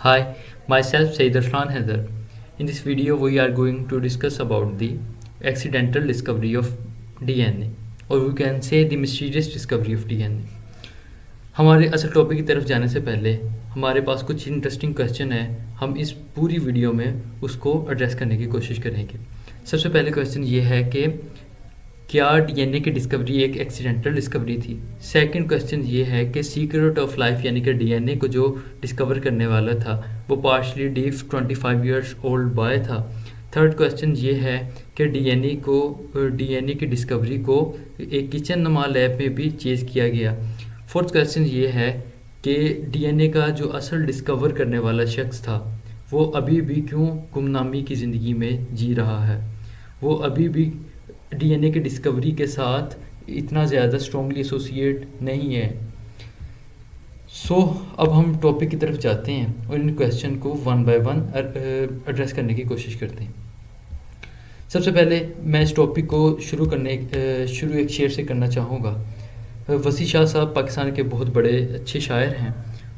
Hi, myself Saeed Arslan Haider. In this video, we are going to discuss about the accidental discovery of DNA, or we can say the mysterious discovery of DNA. ہمارے اصل topic کی طرف جانے سے پہلے ہمارے پاس کچھ interesting question ہے. ہم اس پوری ویڈیو میں اس کو ایڈریس کرنے کی کوشش کریں گے. سب سے پہلے کویشچن یہ ہے کہ کیا ڈی این اے کی ڈسکوری ایک ایکسیڈنٹل ڈسکوری تھی؟ سیکنڈ کویشچن یہ ہے کہ سیکرٹ آف لائف یعنی کہ ڈی این اے کو جو ڈسکور کرنے والا تھا وہ پارشلی ڈیف 25 ایئرس اولڈ بوائے تھا. تھرڈ کویشچن یہ ہے کہ ڈی این اے کی ڈسکوری کو ایک کچن نما لیب میں بھی چیز کیا گیا. فورتھ کویشچن یہ ہے کہ ڈی این اے کا جو اصل ڈسکور کرنے والا شخص تھا وہ ابھی بھی کیوں گمنامی کی زندگی میں جی رہا ہے، وہ ابھی بھی ڈی این اے کی ڈسکوری کے ساتھ اتنا زیادہ اسٹرانگلی ایسوسیٹ نہیں ہے. اب ہم ٹاپک کی طرف جاتے ہیں اور ان کویشچن کو ون بائی ون ایڈریس کرنے کی کوشش کرتے ہیں. سب سے پہلے میں اس ٹاپک کو شروع ایک شعر سے کرنا چاہوں گا. وسیع شاہ صاحب پاکستان کے بہت بڑے اچھے شاعر ہیں.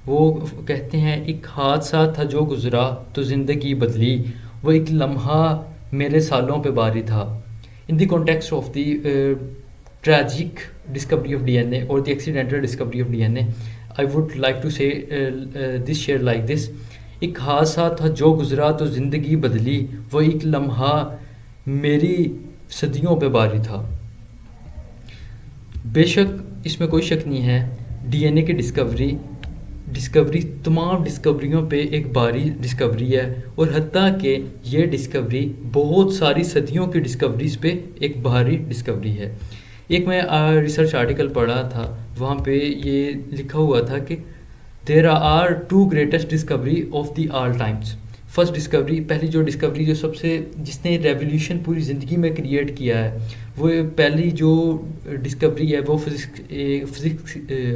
وہ کہتے ہیں ایک حادثہ تھا جو گزرا تو زندگی بدلی، وہ ایک لمحہ میرے سالوں پہ باری تھا. In the context of the tragic discovery of DNA or the accidental discovery of DNA, I would like to say this share like this. ایک حادثہ تھا جو گزرا تو زندگی بدلی، وہ ایک لمحہ میری صدیوں پہ باری تھا. بے شک اس میں کوئی شک نہیں ہے، ڈی این اے کی ڈسکوری تمام ڈسکوریوں پہ ایک باری ڈسکوری ہے، اور حتیٰ کہ یہ ڈسکوری بہت ساری صدیوں کی ڈسکوریز پہ ایک بھاری ڈسکوری ہے. ایک میں ریسرچ آرٹیکل پڑھا تھا، وہاں پہ یہ لکھا ہوا تھا کہ there are two greatest discovery of the all times. First discovery, پہلی جو ڈسکوری جو جس نے ریولیوشن پوری زندگی میں کریٹ کیا ہے، وہ پہلی جو ڈسکوری ہے وہ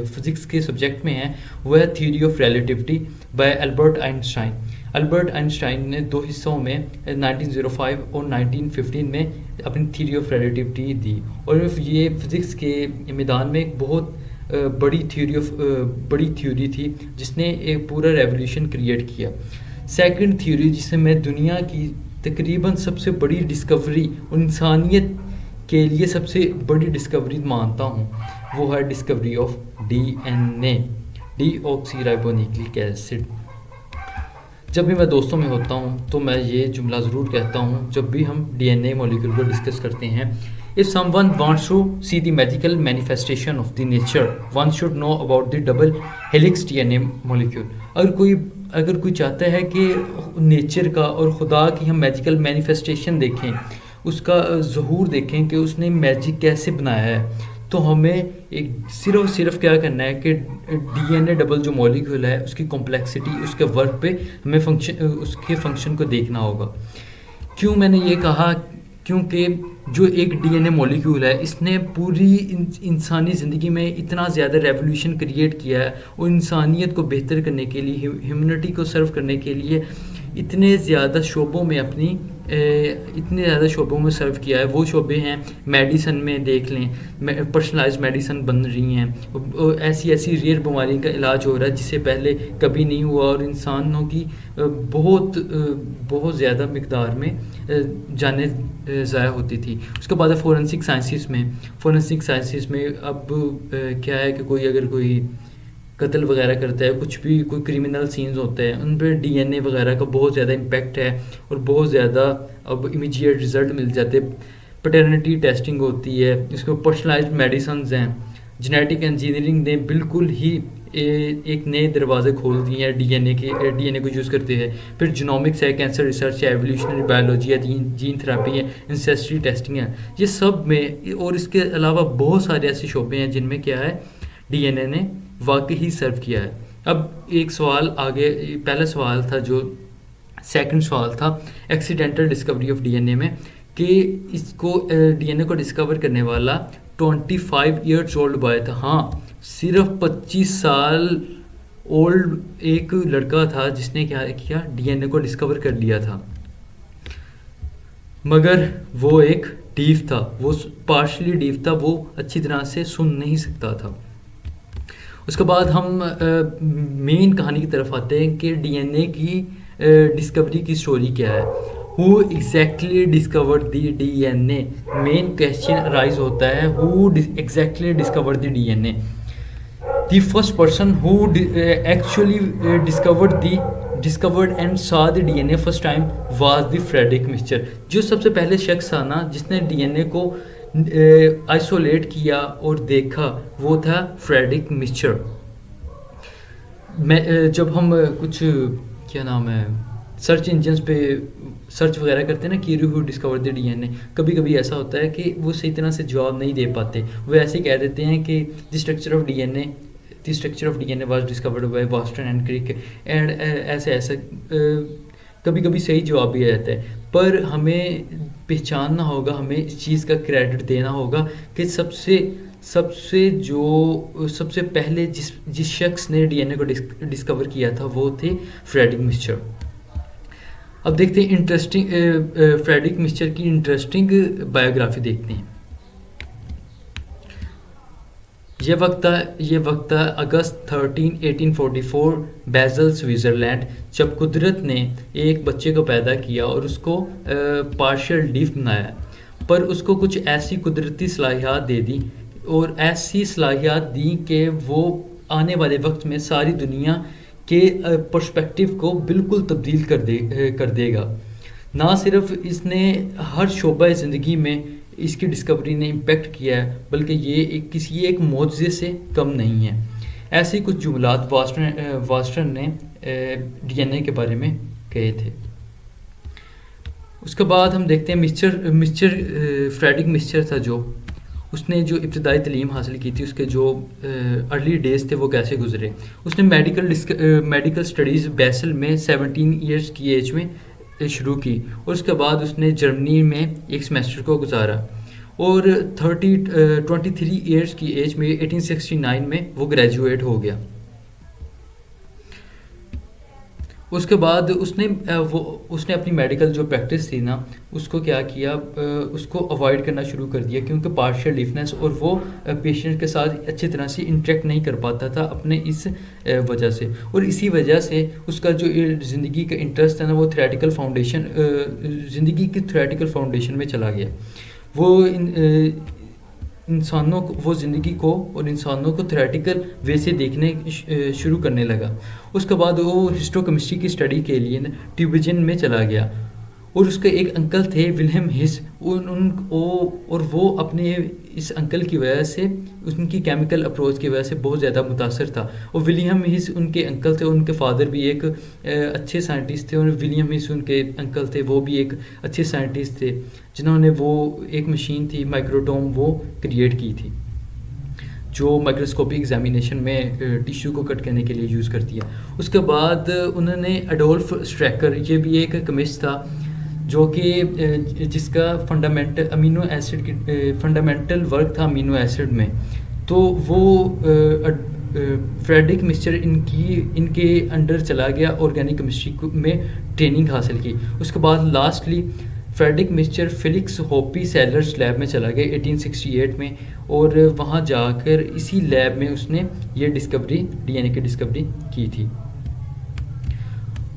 فزکس کے سبجیکٹ میں ہے، وہ ہے theory of relativity by Albert Einstein. Albert Einstein نے 2 حصوں میں 1905 اور 1915 میں اپنی تھیوری آف ریلیٹیوٹی دی، اور یہ فزکس کے میدان میں ایک بہت بڑی تھیوری تھی جس نے ایک پورا ریولیوشن کریٹ کیا. سیکنڈ تھیوری جسے میں دنیا کی تقریباً سب سے بڑی ڈسکوری اور انسانیت کے لیے سب سے بڑی ڈسکوری مانتا ہوں، وہ ہے discovery of D N A, deoxyribonucleic acid. جب بھی میں دوستوں میں ہوتا ہوں تو میں یہ جملہ ضرور کہتا ہوں جب بھی ہم ڈی این اے مولیکول کو ڈسکس کرتے ہیں: If someone wants to see the magical manifestation of the nature, one should know about the double helix DNA molecule. اگر کوئی چاہتا ہے کہ نیچر کا اور خدا کی ہم میجیکل مینیفیسٹیشن دیکھیں، اس کا ظہور دیکھیں کہ اس نے میجک کیسے بنایا ہے، تو ہمیں صرف کیا کرنا ہے کہ ڈی این اے ڈبل جو مولیکول ہے اس کی کمپلیکسٹی، اس کے ورک پہ ہمیں اس کے فنکشن کو دیکھنا ہوگا. کیوں میں نے یہ کہا؟ کیونکہ جو ایک ڈی این اے مولیکول ہے اس نے پوری انسانی زندگی میں اتنا زیادہ ریولیوشن کریٹ کیا ہے، اور انسانیت کو بہتر کرنے کے لیے، ہیومنٹی کو سرو کرنے کے لیے اتنے زیادہ شعبوں میں سرو کیا ہے. وہ شعبے ہیں میڈیسن میں دیکھ لیں، پرسنلائز میڈیسن بن رہی ہیں، ایسی ریئر بیماری کا علاج ہو رہا ہے جس سے پہلے کبھی نہیں ہوا، اور انسانوں کی بہت زیادہ مقدار میں جانیں ضائع ہوتی تھی. اس کے بعد فورنسک سائنسز میں اب کیا ہے کہ اگر کوئی قتل وغیرہ کرتا ہے، کچھ بھی کوئی کریمنل سینز ہوتے ہیں، ان پہ ڈی این اے وغیرہ کا بہت زیادہ امپیکٹ ہے، اور بہت زیادہ اب امیجیٹ رزلٹ مل جاتے. پیٹرنٹی ٹیسٹنگ ہوتی ہے، اس کو پرسنلائزڈ میڈیسنز ہیں. جینیٹک انجینئرنگ نے بالکل ہی ایک نئے دروازے کھول دیے ہیں ڈی این اے کو یوز کرتے ہیں. پھر جینومکس ہے، کینسر ریسرچ ہے، ایولیوشنری بایولوجی ہے، جین تھراپی ہے، انسیسٹری ٹیسٹنگ ہے. یہ سب میں، اور اس کے علاوہ بہت سارے ایسے شعبے ہیں جن میں کیا ہے ڈی این اے نے واقعی سرو کیا ہے. اب ایک سوال آگے، پہلا سوال تھا جو سیکنڈ سوال تھا accidental discovery of D N A میں، کہ اس کو ڈی این اے کو ڈسکور کرنے والا 25 ایئرس اولڈ بوائے تھا. ہاں، صرف 25 سال اولڈ ایک لڑکا تھا جس نے کیا کیا، ڈی این اے کو ڈسکور کر لیا تھا. مگر وہ ایک ڈیف تھا، وہ پارشلی ڈیف تھا، وہ اچھی طرح سے سن نہیں سکتا تھا. اس کے بعد ہم مین کہانی کی طرف آتے ہیں کہ ڈی این اے کی ڈسکوری کی سٹوری کیا ہے. Who exactly discovered the D N A. Main question rise ہوتا ہے who exactly discovered the D N A. The first person who actually discovered and saw the DNA first time was the Frederick Mixer. جو سب سے پہلے شخص تھا نا جس نے ڈی این اے کو آئسولیٹ کیا اور دیکھا وہ تھا فریڈرک مکسچر. جب ہم کچھ کیا نام ہے سرچ انجنس پہ سرچ وغیرہ کرتے ہیں نا کہ ہو ڈسکور دی ڈی این اے, کبھی کبھی ایسا ہوتا ہے کہ وہ صحیح طرح سے جواب نہیں دے پاتے. وہ ایسے کہہ دیتے ہیں کہ the structure of D N A was discovered by Boston and Crick and ایسے کبھی کبھی صحیح جواب بھی آ جاتا ہے. پر ہمیں پہچاننا ہوگا, ہمیں اس چیز کا کریڈٹ دینا ہوگا کہ سب سے پہلے جس شخص نے ڈی این اے کو ڈسکور کیا تھا وہ تھے فریڈرک مکسچر. اب دیکھتے ہیں فریڈرک مکسچر کی انٹرسٹنگ بایوگرافی دیکھتے ہیں. یہ وقت تھا اگست 13, 1844 بیزل سوئٹزرلینڈ, جب قدرت نے ایک بچے کو پیدا کیا اور اس کو پارشل ڈیف بنایا, پر اس کو کچھ ایسی قدرتی صلاحیات دے دی اور ایسی صلاحیات دی کہ وہ آنے والے وقت میں ساری دنیا کے پرسپیکٹیو کو بالکل تبدیل کر دے گا. نہ صرف اس نے ہر شعبہ زندگی میں اس کی ڈسکوری نے امپیکٹ کیا ہے بلکہ یہ کسی ایک معجزے سے کم نہیں ہے. ایسے کچھ جملات واسٹرن نے ڈی این اے کے بارے میں کہے تھے. اس کے بعد ہم دیکھتے ہیں فریڈرک مکسچر تھا جو اس نے جو ابتدائی تعلیم حاصل کی تھی, اس کے جو ارلی ڈیز تھے وہ کیسے گزرے. اس نے میڈیکل اسٹڈیز بیسل میں 17 ایئرس کی ایج میں شروع کی اور اس کے بعد اس نے جرمنی میں ایک سیمیسٹر کو گزارا اور 23 ایئرس کی ایج میں 1869 میں وہ گریجویٹ ہو گیا. اس کے بعد اس نے اپنی میڈیکل جو پریکٹس تھی نا اس کو کیا کیا, اس کو اوائڈ کرنا شروع کر دیا کیونکہ پارشل ڈیفنس اور وہ پیشنٹ کے ساتھ اچھی طرح سے انٹریکٹ نہیں کر پاتا تھا اپنے اس وجہ سے. اور اسی وجہ سے اس کا جو زندگی کا انٹرسٹ ہے نا وہ زندگی کی تھیوریٹیکل فاؤنڈیشن میں چلا گیا. وہ زندگی کو اور انسانوں کو تھیوریٹیکل وے سے دیکھنے شروع کرنے لگا. اس کے بعد وہ ہسٹوکیمسٹری کی اسٹڈی کے لیے ٹیوبیجن میں چلا گیا اور اس کے ایک انکل تھے ولہم ہس, اور وہ اپنے اس انکل کی وجہ سے ان کی کیمیکل اپروچ کی وجہ سے بہت زیادہ متاثر تھا. اور ولیم ہس ان کے انکل تھے, ان کے فادر بھی ایک اچھے سائنٹسٹ تھے اور ولیم ہس ان کے انکل تھے, وہ بھی ایک اچھے سائنٹسٹ تھے جنہوں نے وہ ایک مشین تھی مائکروٹوم وہ کریٹ کی تھی جو مائکروسکوپک ایگزامینیشن میں ٹیشو کو کٹ کرنے کے لیے یوز کرتی ہے. اس کے بعد انہوں نے اڈولف اسٹریکر, یہ بھی ایک کیمسٹ تھا جو کہ جس کا فنڈامنٹل ورک تھا امینو ایسڈ میں, تو وہ فریڈرک مکسچر ان کے انڈر چلا گیا, آرگینک کیمسٹری میں ٹریننگ حاصل کی. اس کے بعد lastly Friedrich Miescher Felix Hoppe Seyler's lab میں چلا گیا 1868 میں, اور وہاں جا کر اسی لیب میں اس نے یہ ڈسکوری ڈی این اے کی ڈسکوری کی تھی.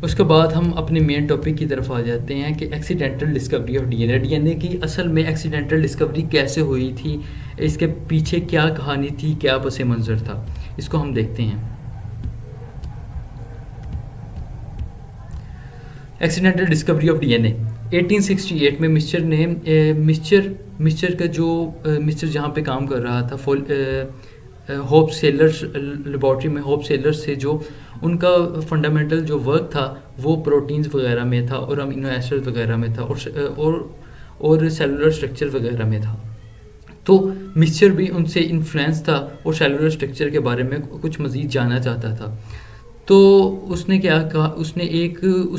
اس کے بعد ہم اپنے مین ٹاپک کی طرف آ جاتے ہیں کہ accidental discovery of D N A. D N A کی اصل میں ایکسیڈنٹل ڈسکوری کیسے ہوئی تھی, اس کے پیچھے کیا کہانی تھی, کیا پس منظر تھا, اس کو ہم دیکھتے ہیں. Accidental discovery of D N A 1868 میں مکسچر کا جو مکسچر جہاں پہ کام کر رہا تھا ہوپ سیلرس لیبارٹری میں, ہوپ سیلرس سے جو ان کا فنڈامنٹل جو ورک تھا وہ پروٹینز وغیرہ میں تھا اور امینو ایسڈ وغیرہ میں تھا اور سیلولر اسٹرکچر وغیرہ میں تھا. تو مکسچر بھی ان سے انفلوئنس تھا اور سیلولر اسٹرکچر کے بارے میں کچھ مزید جاننا چاہتا تھا. تو اس نے کیا کہا, اس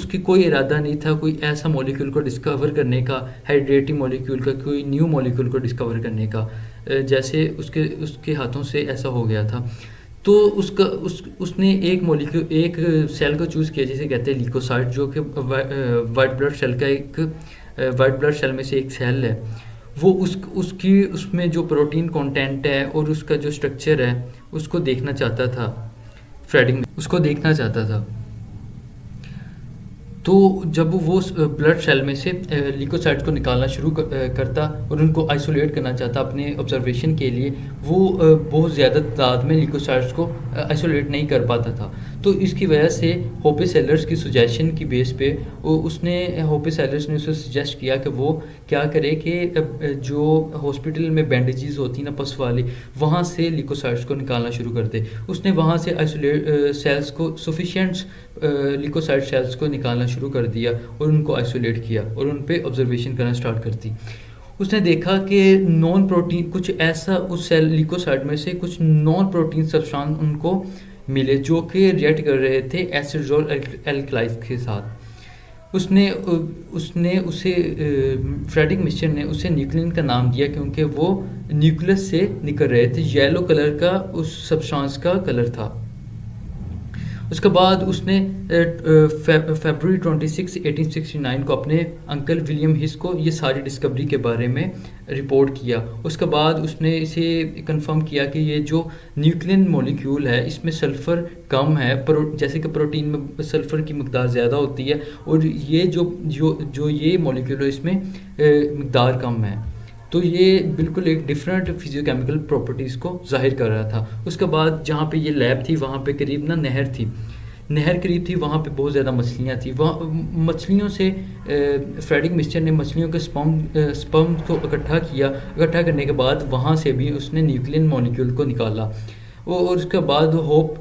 کی کوئی ارادہ نہیں تھا کوئی ایسا مولیکول کو ڈسکور کرنے کا, ہائیڈریٹنگ مولیکول کا, کوئی نیو مولیکول کو ڈسکور کرنے کا, جیسے اس کے ہاتھوں سے ایسا ہو گیا تھا. تو اس نے ایک سیل کو چوز کیا جسے کہتے ہیں لیکوسائٹ, جو کہ وائٹ بلڈ سیل میں سے ایک سیل ہے. وہ اس میں جو پروٹین کانٹینٹ ہے اور اس کا جو اسٹرکچر ہے اس کو دیکھنا چاہتا تھا، فریڈنگ اس کو دیکھنا چاہتا تھا. تو جب وہ بلڈ سیل میں سے لیکوسائٹس کو نکالنا شروع کرتا اور ان کو آئسولیٹ کرنا چاہتا اپنے آبزرویشن کے لیے، وہ بہت زیادہ تعداد میں لیکوسائٹس کو آئسولیٹ نہیں کر پاتا تھا. تو اس کی وجہ سے ہوپے سیلرز کی سجیشن کی بیس پہ ہوپے سیلرز نے اسے سجیسٹ کیا کہ وہ کیا کرے کہ جو ہاسپٹل میں بینڈیجز ہوتی ہیں نا پس والی، وہاں سے لیکوسائٹس کو نکالنا شروع کر دے. اس نے وہاں سے آئسولیٹ سیلز کو سفیشینٹ لیکوسائٹ سیلز کو نکالنا شروع کر دیا اور ان کو آئسولیٹ کیا اور ان پہ آبزرویشن کرنا سٹارٹ کر دی. اس نے دیکھا کہ نان پروٹین کچھ ایسا اس سیل لیکوسائٹ میں سے کچھ نان پروٹین سبسٹانس ان کو ملے جو کہ ریئیکٹ کر رہے تھے ایسڈز اور الکلائز کے ساتھ. اس نے اسے فریڈرک مچر نے اسے نیوکلین کا نام دیا کیونکہ وہ نیوکلس سے نکل رہے تھے. یلو کلر کا اس سبسٹانس کا کلر تھا. اس کے بعد اس نے فیبروری 26 1869 کو اپنے انکل ولیم ہس کو یہ ساری ڈسکوری کے بارے میں رپورٹ کیا. اس کے بعد اس نے اسے کنفرم کیا کہ یہ جو نیوکلین مولیکیول ہے اس میں سلفر کم ہے، جیسے کہ پروٹین میں سلفر کی مقدار زیادہ ہوتی ہے، اور یہ جو یہ مولیکیول ہے اس میں مقدار کم ہے. تو یہ بالکل ایک ڈفرینٹ فزیو کیمیکل پراپرٹیز کو ظاہر کر رہا تھا. اس کے بعد جہاں پہ یہ لیب تھی وہاں پہ قریب نا نہر قریب تھی، وہاں پہ بہت زیادہ مچھلیاں تھیں. وہاں مچھلیوں سے فریڈرک مچر نے مچھلیوں کے سپرم کو اکٹھا کرنے کے بعد وہاں سے بھی اس نے نیوکلین مولیکیول کو نکالا. اور اس کے بعد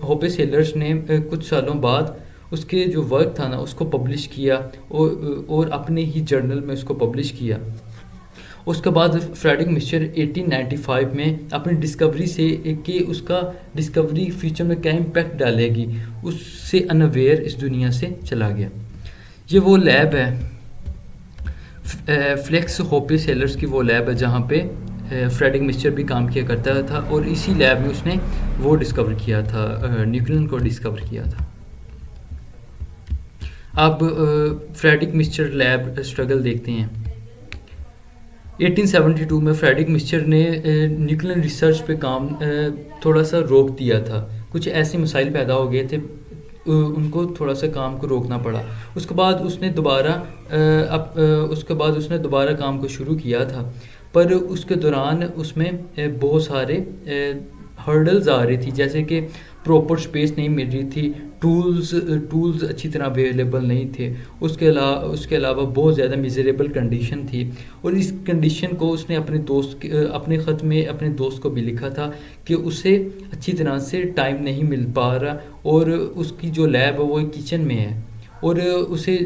ہوپے سیلرز نے کچھ سالوں بعد اس کے جو ورک تھا نا اس کو پبلش کیا اور اپنے ہی جرنل میں اس کو پبلش کیا. اس کے بعد فریڈرک مچر 1895 میں اپنی ڈسکوری سے کہ اس کا ڈسکوری فیوچر میں کیا امپیکٹ ڈالے گی اس سے انویئر اس دنیا سے چلا گیا. یہ وہ لیب ہے فلیکس ہوپے سیلرز کی، وہ لیب ہے جہاں پہ فریڈرک مچر بھی کام کیا کرتا تھا، اور اسی لیب میں اس نے وہ ڈسکور کیا تھا، نیوکلین کو ڈسکور کیا تھا. اب فریڈرک مچر لیب اسٹرگل دیکھتے ہیں. 1872 میں فریڈرک مچر نے نیوکلین ریسرچ پہ کام تھوڑا سا روک دیا تھا. کچھ ایسے مسائل پیدا ہو گئے تھے، ان کو تھوڑا سا کام کو روکنا پڑا. اس کے بعد اس نے دوبارہ کام کو شروع کیا تھا، پر اس کے دوران اس میں بہت سارے ہرڈلز آ رہی تھی، جیسے کہ پراپر اسپیس نہیں مل رہی تھی، ٹولز اچھی طرح اویلیبل نہیں تھے. اس کے علاوہ بہت زیادہ میزریبل کنڈیشن تھی، اور اس کنڈیشن کو اس نے اپنے خط میں اپنے دوست کو بھی لکھا تھا کہ اسے اچھی طرح سے ٹائم نہیں مل پا رہا، اور اس کی جو لیب ہے وہ کچن میں ہے، اور اسے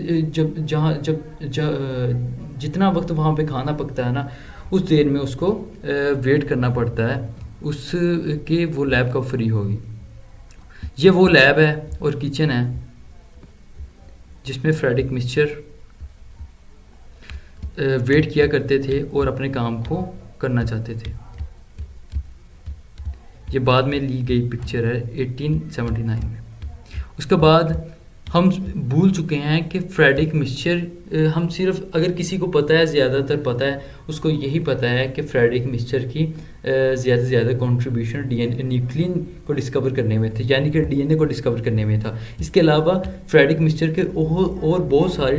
جتنا وقت وہاں پہ کھانا پکتا ہے نا اس دیر میں اس کو ویٹ کرنا پڑتا ہے اس کے وہ لیب کب فری ہوگی. یہ وہ لیب ہے اور کچن ہے جس میں فریڈرک مچر ویٹ کیا کرتے تھے اور اپنے کام کو کرنا چاہتے تھے. یہ بعد میں لی گئی پکچر ہے 1879 میں. اس کے بعد ہم بھول چکے ہیں کہ فریڈرک مچر، ہم صرف اگر کسی کو پتہ ہے، زیادہ تر پتہ ہے اس کو یہی پتہ ہے کہ فریڈرک مچر کی زیادہ سے زیادہ کنٹریبیوشن نیوکلین کو ڈسکور کرنے میں تھے، یعنی کہ ڈی این اے کو ڈسکور کرنے میں تھا. اس کے علاوہ فریڈرک مچر کے اور بہت ساری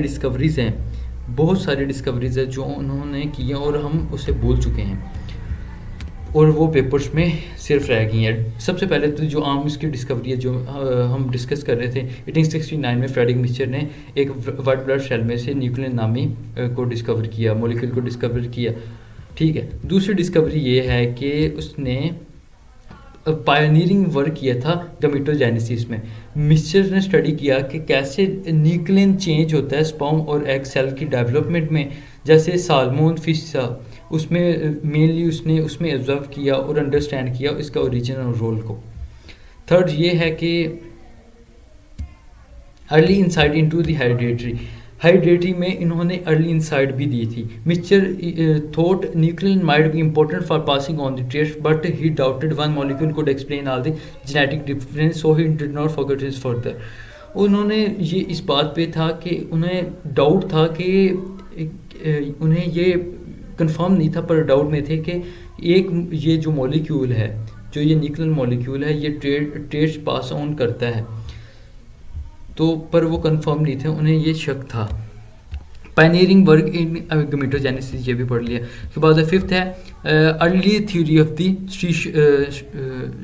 ڈسکوریز ہیں جو انہوں نے کی ہیں اور ہم اسے بھول چکے ہیں، اور وہ پیپرز میں صرف رہ گئی ہیں. سب سے پہلے تو جو عام اس کی ڈسکوری ہے جو ہم ڈسکس کر رہے تھے، 1869 میں فریڈرک مچر نے ایک وائٹ بلڈ سیل میں سے نیوکلین نامی کو ڈسکور کیا، مولیکول کو ڈسکور کیا. ٹھیک ہے. دوسری ڈسکوری یہ ہے کہ اس نے پائنیرنگ ورک کیا تھا گمیٹوجینیسس میں. مچر نے اسٹڈی کیا کہ کیسے نیوکلین چینج ہوتا ہے سپرم اور ایگ سیل کی ڈیولپمنٹ میں، جیسے سالمون فش تھا اس میں مینلی اس نے اس میں آبزرو کیا اور انڈرسٹینڈ کیا اس کا اوریجن اور رول کو. تھرڈ یہ ہے کہ early insight into the hereditary میں انہوں نے ارلی انسائٹ بھی دی تھی. Miescher thought nuclein might be important for passing on the trait but he doubted one molecule could explain all the genetic difference so he did not forget it further. انہوں نے یہ اس بات پہ تھا کہ انہیں ڈاؤٹ تھا کہ انہیں یہ کنفرم نہیں تھا پر ڈاؤٹ میں تھے کہ ایک یہ جو مولیکیول ہے جو یہ نیوکلیر مولیکیول ہے یہ ٹریڈ پاس آن کرتا ہے تو پر وہ کنفرم نہیں تھے انہیں یہ شک تھا. پائنیئرنگ ورک ان گمیٹوجینیسس یہ بھی پڑھ لیا. اس کے بعد ففتھ ہے early theory of the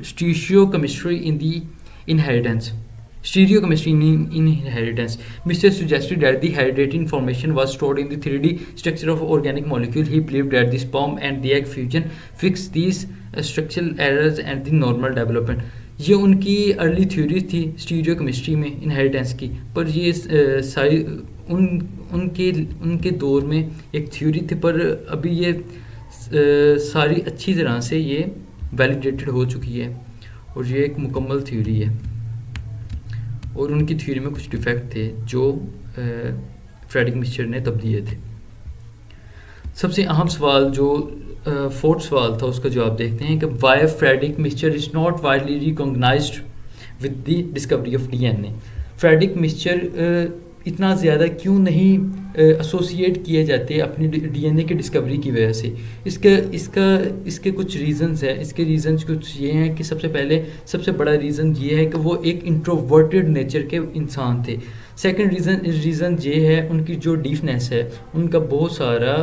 stereo chemistry in the inheritance. Stereochemistry in inheritance. Mr. suggested that the hereditary information was stored in the 3D structure of organic molecule. He believed that the sperm and the egg fusion fixed these structural errors and the normal development. یہ ان کی early theory تھی stereo chemistry میں inheritance کی, پر یہ ساری ان کے دور میں ایک تھیوری تھی, پر ابھی یہ ساری اچھی طرح سے یہ ویلیڈیٹڈ ہو چکی ہے اور یہ ایک مکمل تھیوری ہے. اور ان کی تھیوری میں کچھ ڈیفیکٹ تھے جو فریڈرک مکسچر نے تبدیل تھے. سب سے اہم سوال جو فورتھ سوال تھا اس کا جواب دیکھتے ہیں کہ why Friedrich Miescher is not widely recognized with the discovery of D N A. Friedrich Miescher اتنا زیادہ کیوں نہیں ایسوسیٹ کیے جاتے اپنی ڈی این اے کی ڈسکوری کی وجہ سے. اس کے کچھ ریزنز ہیں. اس کے ریزنز کچھ یہ ہیں کہ سب سے بڑا ریزن یہ ہے کہ وہ ایک انٹروورٹڈ نیچر کے انسان تھے. سیکنڈ ریزن یہ ہے ان کی جو ڈیفنس ہے, ان کا بہت سارا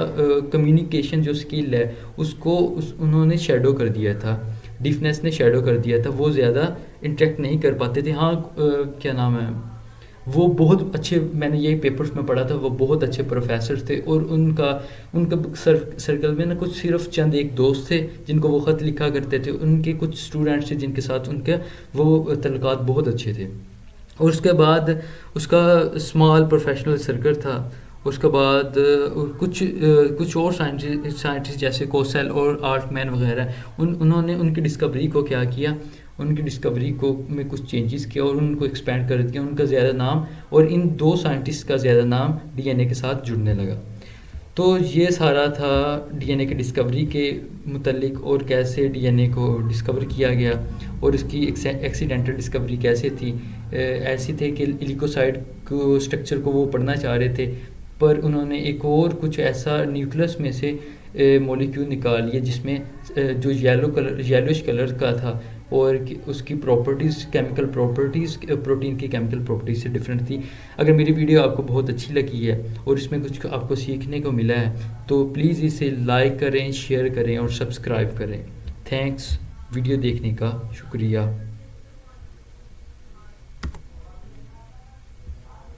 کمیونیکیشن جو اسکل ہے اس کو انہوں نے شیڈو کر دیا تھا. ڈیفنس نے شیڈو کر دیا تھا, وہ زیادہ انٹریکٹ نہیں کر پاتے تھے. ہاں کیا نام ہے, وہ بہت اچھے, میں نے یہ پیپرز میں پڑھا تھا, وہ بہت اچھے پروفیسر تھے اور ان کا سرکل میں کچھ صرف چند ایک دوست تھے جن کو وہ خط لکھا کرتے تھے. ان کے کچھ اسٹوڈنٹس تھے جن کے ساتھ ان کے وہ تعلقات بہت اچھے تھے. اور اس کے بعد اس کا اسمال پروفیشنل سرکل تھا. اس کے بعد کچھ اور سائنٹسٹ جیسے کوسیل اور آرٹ مین وغیرہ, انہوں نے ان کی ڈسکوری کو کیا کیا, ان کی ڈسکوری کو میں کچھ چینجز کیا اور ان کو ایکسپینڈ کر دیا. ان کا زیادہ نام اور ان دو سائنٹسٹ کا زیادہ نام ڈی این اے کے ساتھ جڑنے لگا. تو یہ سارا تھا ڈی این اے کی ڈسکوری کے متعلق اور کیسے ڈی این اے کو ڈسکور کیا گیا اور اس کی ایکسیڈنٹل ڈسکوری کیسے تھی. ایسی تھے کہ لیکوسائٹ کو اسٹرکچر کو وہ پڑھنا چاہ رہے تھے, پر انہوں نے ایک اور کچھ ایسا نیوکلس میں سے مولیکیول نکال لیا جس میں جو یلوش کلر کا تھا اور اس کی پراپرٹیز, کیمیکل پراپرٹیز, پروٹین کی کیمیکل پراپرٹیز سے ڈفرینٹ تھی. اگر میری ویڈیو آپ کو بہت اچھی لگی ہے اور اس میں کچھ آپ کو سیکھنے کو ملا ہے تو پلیز اسے لائک کریں, شیئر کریں اور سبسکرائب کریں. تھینکس ویڈیو دیکھنے کا شکریہ.